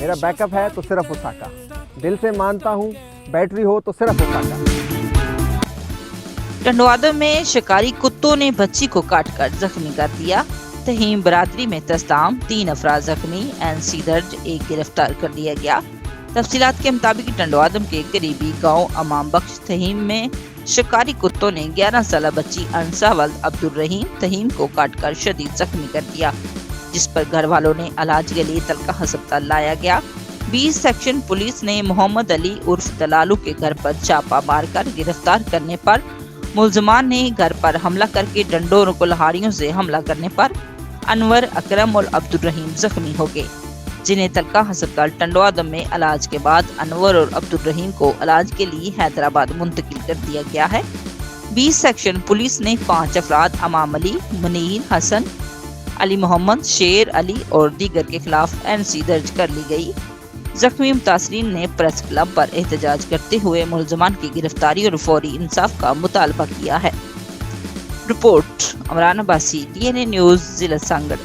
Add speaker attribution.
Speaker 1: मेरा बैकअप है तो सिर्फ ओसाका, दिल से मानता हूँ बैटरी हो तो सिर्फ ओसाका।
Speaker 2: टंडवादम में शिकारी कुत्तों ने बच्ची को काटकर जख्मी कर दिया। तहीम बरादरी में तस्ताम 3 अफराद जख्मी, NC दर्ज, 1 गिरफ्तार कर लिया गया। तफसीलात के मुताबिक टंडवादम के करीबी गांव अमाम बख्श तहीम में शिकारी कुत्तों ने 11 साल बच्ची अनसा वल्द अब्दुल रहीम तहीम को काटकर शदीद जख्मी कर दिया, जिस पर घर वालों ने इलाज के लिए तलका अस्पताल लाया गया। 20 सेक्शन पुलिस ने मोहम्मद अली उर्फ दलालू के घर पर छापा मारकर गिरफ्तार करने पर मुल्जमान ने घर पर हमला करके डंडों और कुल्हाड़ियों से हमला करने पर अनवर, अकरम और अब्दुल रहीम जख्मी हो गए, जिन्हें तलका अस्पताल टंडवादम में इलाज के बाद अनवर और अब्दुल रहीम को इलाज के लिए हैदराबाद मुंतकिल कर दिया गया है। 20 सेक्शन पुलिस ने 5 अफराद अमाम अली, मुनीर, हसन, अली मोहम्मद, शेर अली और दीगर के खिलाफ NC दर्ज कर ली गई। जख्मी मुतासरीन ने प्रेस क्लब पर एहतजाज करते हुए मुल्जमान की गिरफ्तारी और फौरी इंसाफ का मुतालबा किया है। Report Amran Abbasi, DNA news, जिला सांगड़।